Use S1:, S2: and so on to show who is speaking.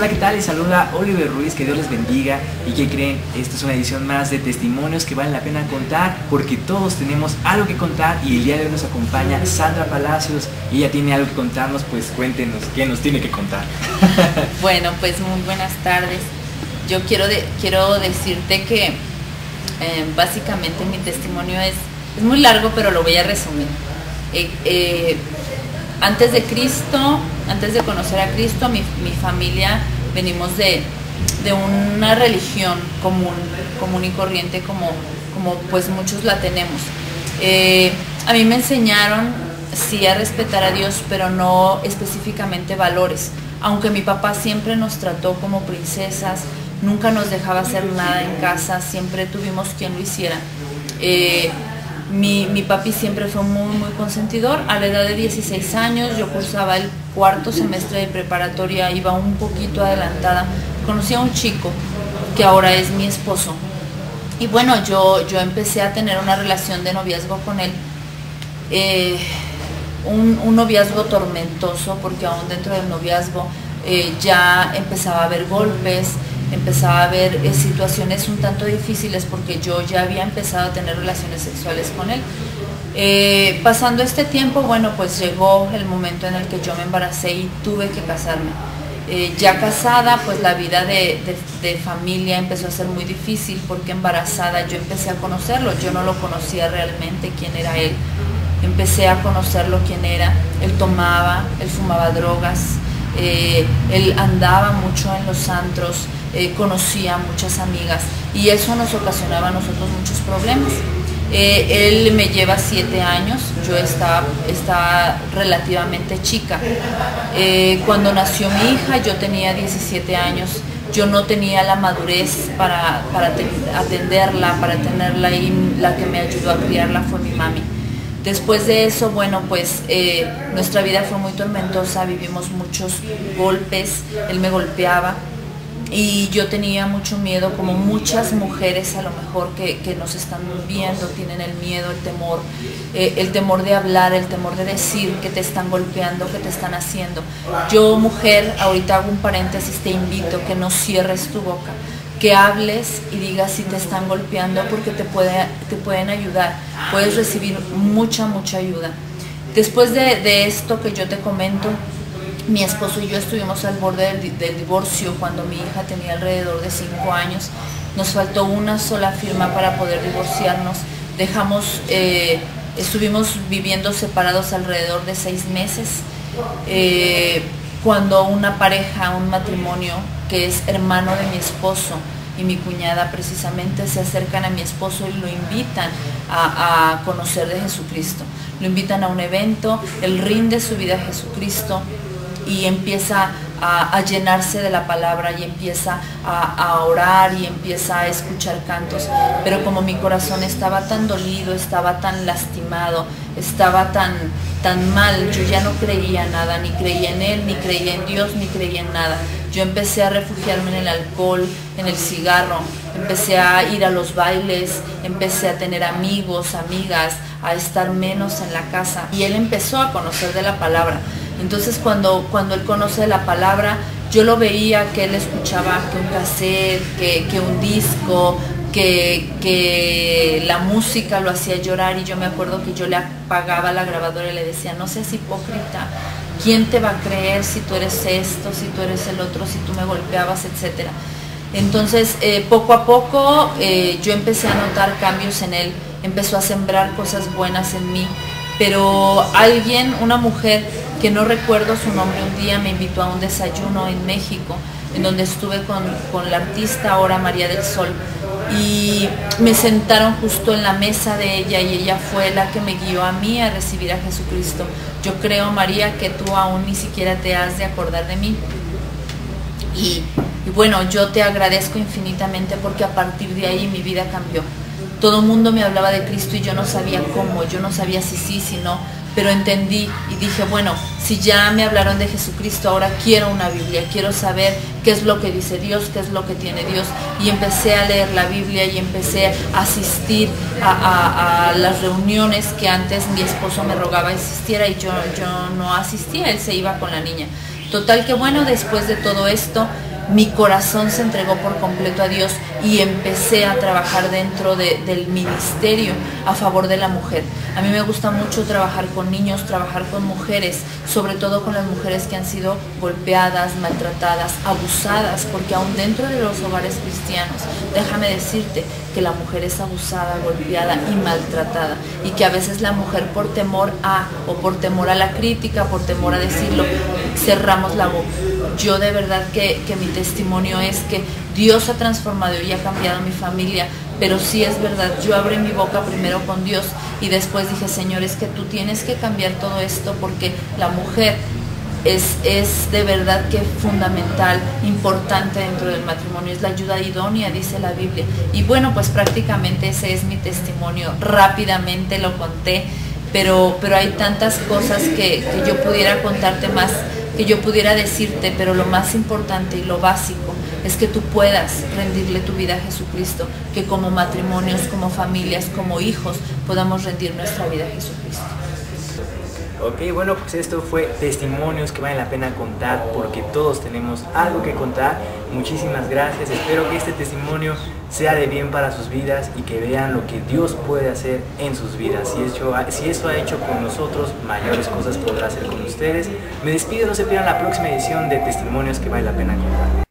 S1: Hola, ¿qué tal? Les saluda Oliver Ruiz, que Dios les bendiga. ¿Y qué creen? Esta es una edición más de testimonios que valen la pena contar, porque todos tenemos algo que contar, y el día de hoy nos acompaña Sandra Palacios y ella tiene algo que contarnos. Pues cuéntenos, ¿qué nos tiene que contar?
S2: Bueno, pues muy buenas tardes. Yo quiero decirte que básicamente mi testimonio es muy largo, pero lo voy a resumir. Antes de conocer a Cristo, mi familia venimos de una religión común y corriente, como pues muchos la tenemos. A mí me enseñaron sí a respetar a Dios, pero no específicamente valores. Aunque mi papá siempre nos trató como princesas, nunca nos dejaba hacer nada en casa, siempre tuvimos quien lo hiciera. Mi papi siempre fue muy consentidor. A la edad de 16 años yo cursaba el cuarto semestre de preparatoria, iba un poquito adelantada. Conocí a un chico que ahora es mi esposo. Y bueno, yo empecé a tener una relación de noviazgo con él. Un noviazgo tormentoso, porque aún dentro del noviazgo ya empezaba a haber golpes, empezaba a haber situaciones un tanto difíciles, porque yo ya había empezado a tener relaciones sexuales con él. Pasando este tiempo, bueno, pues llegó el momento en el que yo me embaracé y tuve que casarme. Ya casada, pues la vida de familia empezó a ser muy difícil, porque embarazada yo empecé a conocerlo. Yo no lo conocía realmente quién era él. Empecé a conocerlo quién era. Él tomaba, él fumaba drogas, él andaba mucho en los antros, conocía a muchas amigas, y eso nos ocasionaba a nosotros muchos problemas. Él me lleva 7 años, yo estaba relativamente chica. Cuando nació mi hija yo tenía 17 años, yo no tenía la madurez para atenderla, para tenerla, y la que me ayudó a criarla fue mi mami. Después de eso, bueno, pues nuestra vida fue muy tormentosa, vivimos muchos golpes, él me golpeaba. Y yo tenía mucho miedo, como muchas mujeres a lo mejor que nos están viendo, tienen el miedo, el temor de hablar, el temor de decir que te están golpeando, que te están haciendo. Yo, mujer, ahorita hago un paréntesis, te invito que no cierres tu boca, que hables y digas si te están golpeando, porque te pueden ayudar, puedes recibir mucha ayuda. Después de esto que yo te comento, mi esposo y yo estuvimos al borde del divorcio cuando mi hija tenía alrededor de 5 años. Nos faltó una sola firma para poder divorciarnos. Estuvimos viviendo separados alrededor de 6 meses. Cuando una pareja, un matrimonio que es hermano de mi esposo y mi cuñada precisamente, se acercan a mi esposo y lo invitan a conocer de Jesucristo. Lo invitan a un evento, él rinde su vida a Jesucristo y empieza a llenarse de la palabra, y empieza a orar, y empieza a escuchar cantos. Pero como mi corazón estaba tan dolido, estaba tan lastimado, estaba tan mal, yo ya no creía nada, ni creía en él, ni creía en Dios, ni creía en nada. Yo empecé a refugiarme en el alcohol, en el cigarro, empecé a ir a los bailes, empecé a tener amigos, amigas, a estar menos en la casa. Y él empezó a conocer de la palabra. Entonces cuando él conoce la palabra, yo lo veía que él escuchaba que un cassette, que un disco, que la música lo hacía llorar, y yo me acuerdo que yo le apagaba la grabadora y le decía: no seas hipócrita, ¿quién te va a creer si tú eres esto, si tú eres el otro, si tú me golpeabas, etcétera? Entonces poco a poco yo empecé a notar cambios en él, empezó a sembrar cosas buenas en mí. Pero una mujer que no recuerdo su nombre, un día me invitó a un desayuno en México, en donde estuve con la artista ahora María del Sol, y me sentaron justo en la mesa de ella, y ella fue la que me guió a mí a recibir a Jesucristo. Yo creo, María, que tú aún ni siquiera te has de acordar de mí. Y bueno, yo te agradezco infinitamente, porque a partir de ahí mi vida cambió. Todo el mundo me hablaba de Cristo y yo no sabía cómo, yo no sabía si sí, si no, pero entendí y dije: bueno, si ya me hablaron de Jesucristo, ahora quiero una Biblia, quiero saber qué es lo que dice Dios, qué es lo que tiene Dios. Y empecé a leer la Biblia y empecé a asistir a las reuniones que antes mi esposo me rogaba asistiera, y yo no asistía, él se iba con la niña. Total que bueno, después de todo esto, mi corazón se entregó por completo a Dios y empecé a trabajar dentro del ministerio a favor de la mujer. A mí me gusta mucho trabajar con niños, trabajar con mujeres, sobre todo con las mujeres que han sido golpeadas, maltratadas, abusadas, porque aún dentro de los hogares cristianos, déjame decirte que la mujer es abusada, golpeada y maltratada, y que a veces la mujer por temor a la crítica, por temor a decirlo, cerramos la boca. Yo de verdad que mi testimonio es que Dios ha transformado y ha cambiado mi familia, pero sí es verdad, yo abrí mi boca primero con Dios y después dije, Señor, es que tú tienes que cambiar todo esto porque la mujer es de verdad que fundamental, importante dentro del matrimonio, es la ayuda idónea, dice la Biblia. Y bueno, pues prácticamente ese es mi testimonio, rápidamente lo conté, pero hay tantas cosas que yo pudiera contarte más, que yo pudiera decirte, pero lo más importante y lo básico es que tú puedas rendirle tu vida a Jesucristo, que como matrimonios, como familias, como hijos, podamos rendir nuestra vida a Jesucristo.
S1: Ok, bueno, pues esto fue testimonios que valen la pena contar porque todos tenemos algo que contar. Muchísimas gracias, espero que este testimonio sea de bien para sus vidas y que vean lo que Dios puede hacer en sus vidas. Si eso ha hecho con nosotros, mayores cosas podrá hacer con ustedes. Me despido, no se pierdan la próxima edición de Testimonios que vale la pena contar.